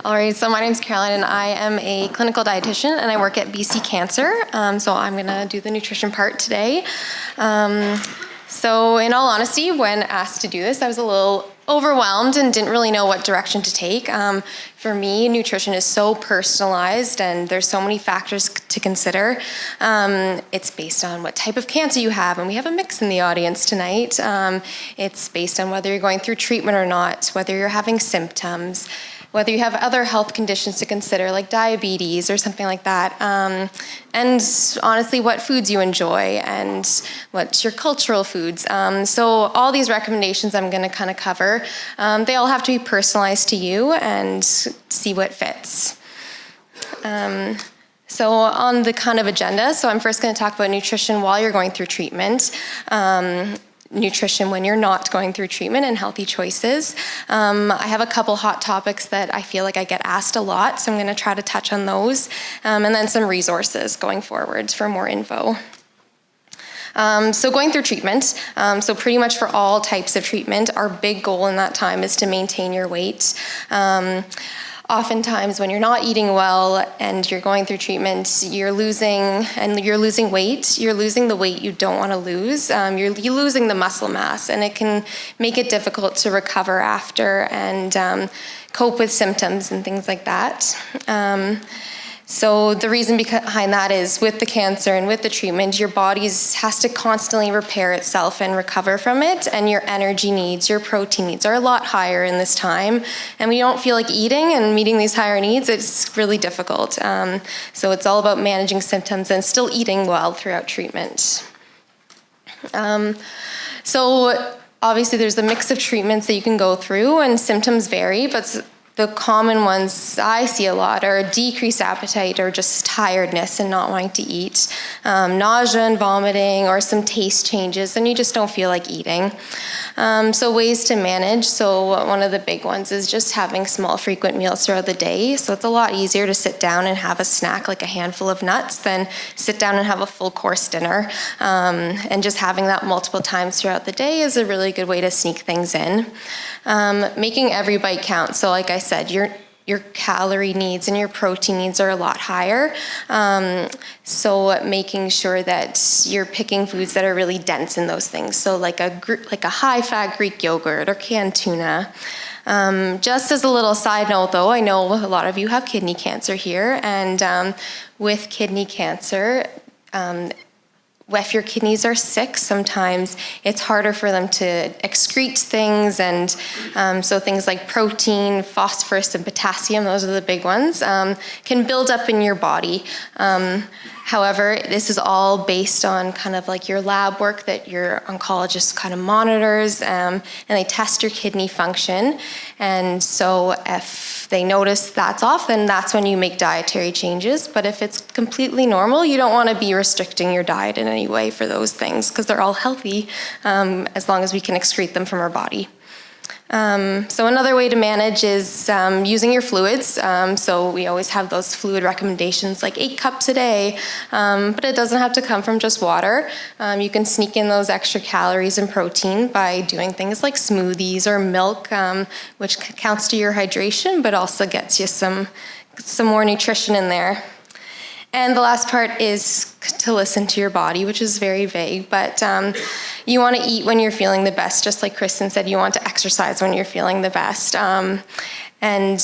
All right, so my name is Caroline, and I am a clinical dietitian, and I work at BC Cancer. So I'm going to do the nutrition part today. So in all honesty, when asked to do this, I was a little overwhelmed and didn't really know what direction to take. For me, nutrition is so personalized and there's so many factors to consider. It's based on what type of cancer you have, and we have a mix in the audience tonight. It's based on whether you're going through treatment or not, whether you're having symptoms, whether you have other health conditions to consider, like diabetes or something like that, and honestly, what foods you enjoy and what's your cultural foods. So all these recommendations I'm gonna kind of cover, they all have to be personalized to you and see what fits. So on the kind of agenda, so I'm first gonna talk about nutrition while you're going through treatment, nutrition when you're not going through treatment, and healthy choices. I have a couple hot topics that I feel like I get asked a lot, so I'm going to try to touch on those, and then some resources going forward for more info. So going through treatment, so pretty much for all types of treatment, our big goal in that time is to maintain your weight. Oftentimes when you're not eating well and you're going through treatment, you're losing weight. You're losing the weight you don't want to lose. You're losing the muscle mass, and it can make it difficult to recover after and cope with symptoms and things like that. So the reason behind that is with the cancer and with the treatment, your body has to constantly repair itself and recover from it, and your energy needs, your protein needs are a lot higher in this time. And we don't feel like eating and meeting these higher needs, it's really difficult. So it's all about managing symptoms and still eating well throughout treatment. So obviously there's a mix of treatments that you can go through, and symptoms vary, but the common ones I see a lot are decreased appetite or just tiredness and not wanting to eat, nausea and vomiting, or some taste changes and you just don't feel like eating. So ways to manage, so one of the big ones is just having small frequent meals throughout the day. So it's a lot easier to sit down and have a snack like a handful of nuts than sit down and have a full course dinner. And just having that multiple times throughout the day is a really good way to sneak things in. Making every bite count. So like I said, your calorie needs and your protein needs are a lot higher. So making sure that you're picking foods that are really dense in those things. So like a high-fat Greek yogurt or canned tuna. Just as a little side note though, I know a lot of you have kidney cancer here, and with kidney cancer, if your kidneys are sick, sometimes it's harder for them to excrete things, and so things like protein, phosphorus, and potassium, those are the big ones, can build up in your body. However, this is all based on kind of like your lab work that your oncologist kind of monitors, and they test your kidney function. And so if they notice that's off, then that's when you make dietary changes. But if it's completely normal, you don't want to be restricting your diet in any way for those things, because they're all healthy as long as we can excrete them from our body. So another way to manage is using your fluids. So we always have those fluid recommendations like 8 cups a day, but it doesn't have to come from just water. You can sneak in those extra calories and protein by doing things like smoothies or milk, which counts to your hydration, but also gets you some more nutrition in there. And the last part is to listen to your body, which is very vague, but you want to eat when you're feeling the best, just like Kristen said, you want to exercise when you're feeling the best, and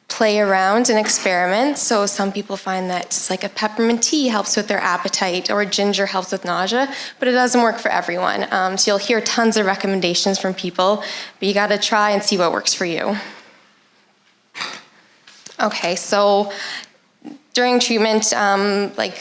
play around and experiment. So some people find that like a peppermint tea helps with their appetite, or ginger helps with nausea, but it doesn't work for everyone. So you'll hear tons of recommendations from people, but you got to try and see what works for you. Okay, so during treatment, like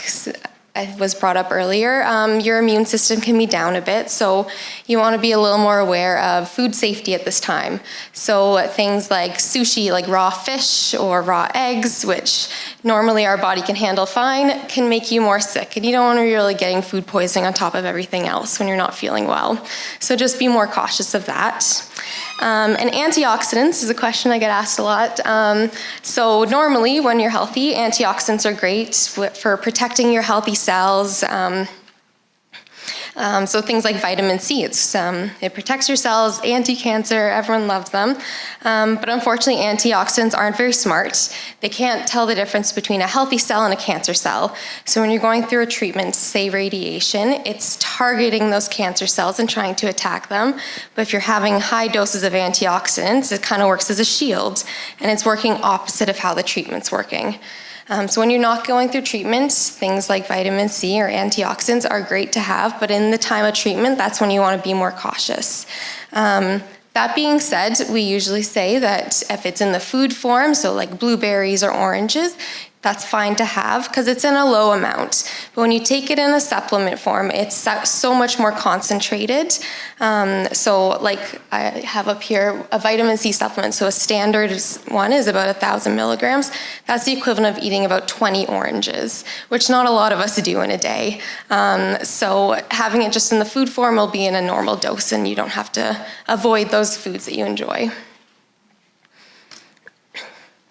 it was brought up earlier, your immune system can be down a bit, so you want to be a little more aware of food safety at this time. So things like sushi, like raw fish or raw eggs, which normally our body can handle fine, can make you more sick, and you don't want to be really getting food poisoning on top of everything else when you're not feeling well. So just be more cautious of that. And antioxidants is a question I get asked a lot. So normally when you're healthy, antioxidants are great for protecting your healthy cells. So things like vitamin C, it protects your cells, anti-cancer, everyone loves them. But unfortunately, antioxidants aren't very smart. They can't tell the difference between a healthy cell and a cancer cell. So when you're going through a treatment, say radiation, it's targeting those cancer cells and trying to attack them. But if you're having high doses of antioxidants, it kind of works as a shield, and it's working opposite of how the treatment's working. So when you're not going through treatment, things like vitamin C or antioxidants are great to have, but in the time of treatment, that's when you want to be more cautious. That being said, we usually say that if it's in the food form, so like blueberries or oranges, that's fine to have because it's in a low amount. But when you take it in a supplement form, it's so much more concentrated. So like I have up here a vitamin C supplement. So a standard one is about 1,000 milligrams. That's the equivalent of eating about 20 oranges, which not a lot of us do in a day. So having it just in the food form will be in a normal dose, and you don't have to avoid those foods that you enjoy.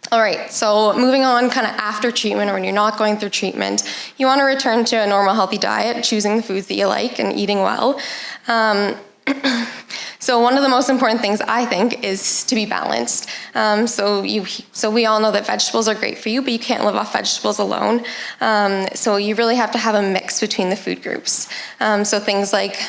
All right, so moving on kind of after treatment or when you're not going through treatment, you want to return to a normal healthy diet, choosing the foods that you like and eating well. So one of the most important things I think is to be balanced. So we all know that vegetables are great for you, but you can't live off vegetables alone. So you really have to have a mix between the food groups. So things like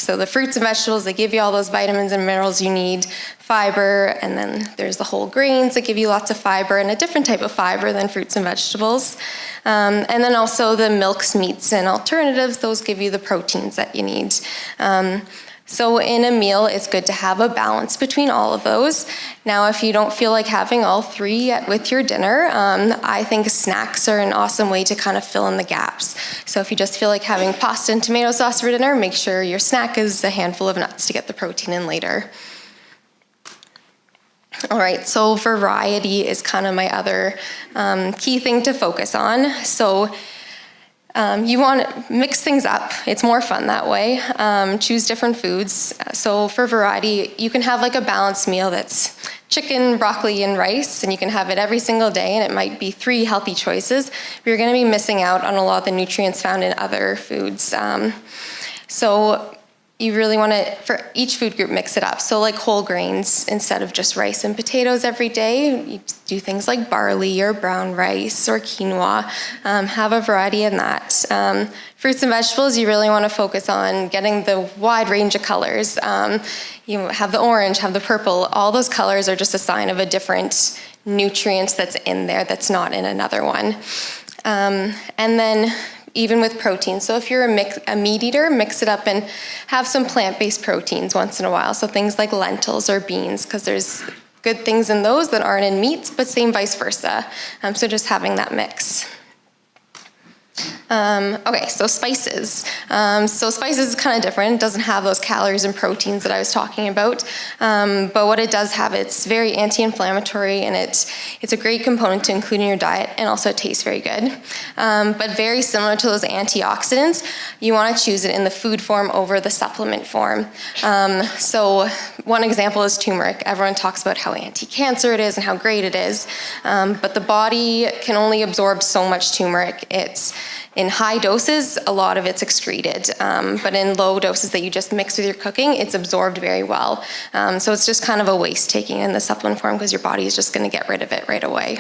the fruits and vegetables, they give you all those vitamins and minerals you need, fiber, and then there's the whole grains that give you lots of fiber and a different type of fiber than fruits and vegetables. And then also the milks, meats, and alternatives, those give you the proteins that you need. So in a meal, it's good to have a balance between all of those. Now, if you don't feel like having all three with your dinner, I think snacks are an awesome way to kind of fill in the gaps. So if you just feel like having pasta and tomato sauce for dinner, make sure your snack is a handful of nuts to get the protein in later. All right, so variety is kind of my other key thing to focus on. So you want to mix things up. It's more fun that way. Choose different foods. So for variety, you can have like a balanced meal that's chicken, broccoli, and rice, and you can have it every single day, and it might be 3 healthy choices, but you're going to be missing out on a lot of the nutrients found in other foods. So you really want to, for each food group, mix it up. So like whole grains, instead of just rice and potatoes every day, you do things like barley or brown rice or quinoa. Have a variety in that. Fruits and vegetables, you really want to focus on getting the wide range of colors. You have the orange, have the purple. All those colors are just a sign of a different nutrient that's in there that's not in another one. And then even with protein. So if you're a meat eater, mix it up and have some plant-based proteins once in a while. So things like lentils or beans, because there's good things in those that aren't in meats, but same vice versa. So just having that mix. Okay, so spices. So spices is kind of different. It doesn't have those calories and proteins that I was talking about. But what it does have, it's very anti-inflammatory, and it's a great component to include in your diet, and also it tastes very good. But very similar to those antioxidants, you want to choose it in the food form over the supplement form. So one example is turmeric. Everyone talks about how anti-cancer it is and how great it is. But the body can only absorb so much turmeric. In high doses, a lot of it's excreted, but in low doses that you just mix with your cooking, it's absorbed very well. So it's just kind of a waste taking it in the supplement form because your body is just going to get rid of it right away.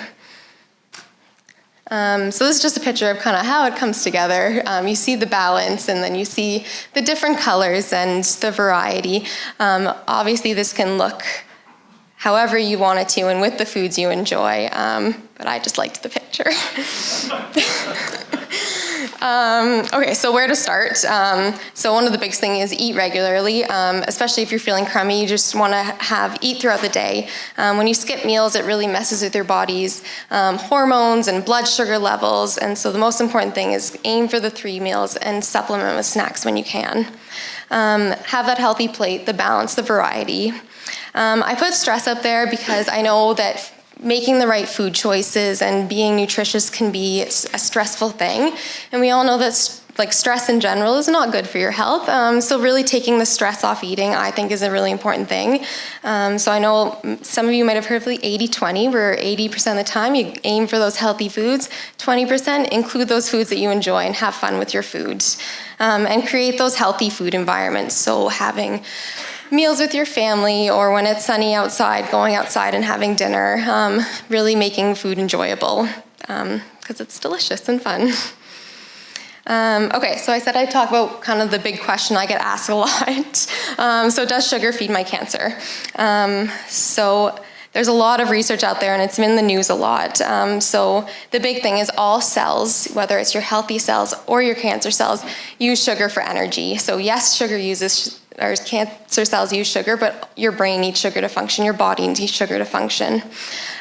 So this is just a picture of kind of how it comes together. You see the balance, and then you see the different colors and the variety. Obviously, this can look however you want it to and with the foods you enjoy, but I just liked the picture. Okay, so where to start? So one of the big things is eat regularly, especially if you're feeling crummy. You just want to eat throughout the day. When you skip meals, it really messes with your body's hormones and blood sugar levels, and so the most important thing is aim for the 3 meals and supplement with snacks when you can. Have that healthy plate, the balance, the variety. I put stress up there because I know that making the right food choices and being nutritious can be a stressful thing. And we all know that like stress in general is not good for your health. So really taking the stress off eating, I think, is a really important thing. So I know some of you might have heard of the 80-20, where 80% of the time you aim for those healthy foods, 20% include those foods that you enjoy and have fun with your foods. And create those healthy food environments. So having meals with your family, or when it's sunny outside, going outside and having dinner, really making food enjoyable, because it's delicious and fun. Okay, so I said I'd talk about kind of the big question I get asked a lot. So does sugar feed my cancer? So there's a lot of research out there, and it's in the news a lot. So the big thing is all cells, whether it's your healthy cells or your cancer cells, use sugar for energy. So yes, cancer cells use sugar, but your brain needs sugar to function, your body needs sugar to function.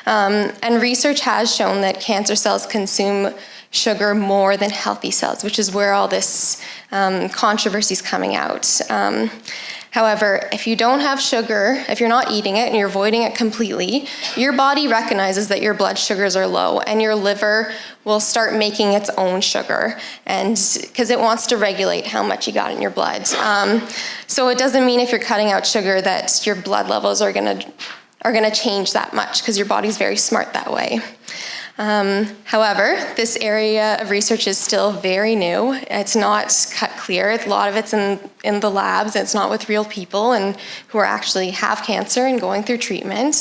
And research has shown that cancer cells consume sugar more than healthy cells, which is where all this controversy is coming out. However, if you don't have sugar, if you're not eating it and you're avoiding it completely, your body recognizes that your blood sugars are low, and your liver will start making its own sugar, and because it wants to regulate how much you got in your blood. So it doesn't mean if you're cutting out sugar that your blood levels are gonna change that much, because your body's very smart that way. However, this area of research is still very new. It's not cut clear. A lot of it's in the labs. It's not with real people and who are actually have cancer and going through treatment.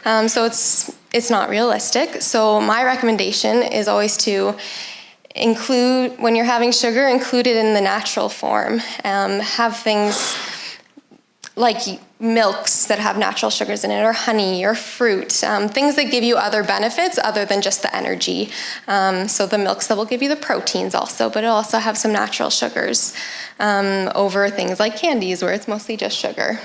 So it's not realistic. So my recommendation is always to include, when you're having sugar, include it in the natural form. Have things like milks that have natural sugars in it, or honey, or fruit, things that give you other benefits other than just the energy. So the milks that will give you the proteins also, but it'll also have some natural sugars over things like candies, where it's mostly just sugar.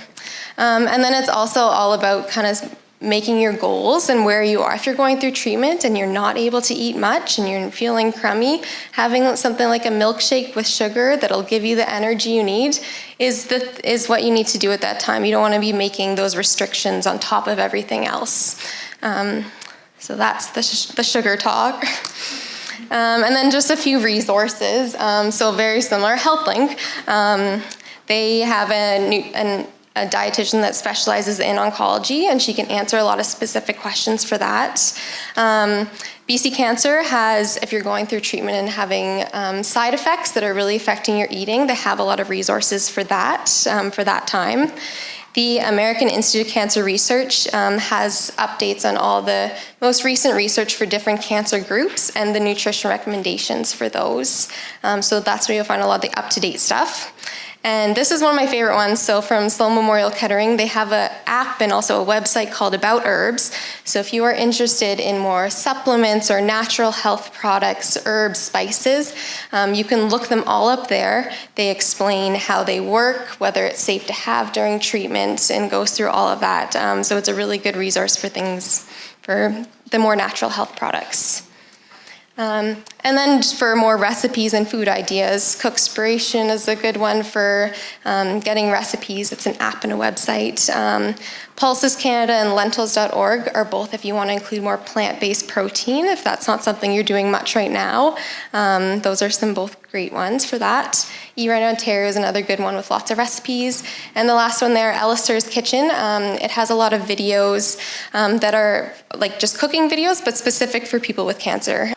And then it's also all about kind of making your goals and where you are. If you're going through treatment and you're not able to eat much and you're feeling crummy, having something like a milkshake with sugar that'll give you the energy you need is what you need to do at that time. You don't want to be making those restrictions on top of everything else. So that's the sugar talk. And then just a few resources. So very similar, HealthLink. They have a dietitian that specializes in oncology, and she can answer a lot of specific questions for that. BC Cancer has, if you're going through treatment and having side effects that are really affecting your eating, they have a lot of resources for that time. The American Institute of Cancer Research has updates on all the most recent research for different cancer groups and the nutrition recommendations for those. So that's where you'll find a lot of the up-to-date stuff. And this is one of my favorite ones. So from Sloan Memorial Kettering, they have an app and also a website called About Herbs. So if you are interested in more supplements or natural health products, herbs, spices, you can look them all up there. They explain how they work, whether it's safe to have during treatment, and goes through all of that. So it's a really good resource for things, for the more natural health products. And then for more recipes and food ideas, Cookspiration is a good one for getting recipes. It's an app and a website. Pulses Canada and lentils.org are both if you want to include more plant-based protein, if that's not something you're doing much right now. Those are some both great ones for that. Eat Right Ontario is another good one with lots of recipes. And the last one there, Alistair's Kitchen. It has a lot of videos that are like just cooking videos, but specific for people with cancer.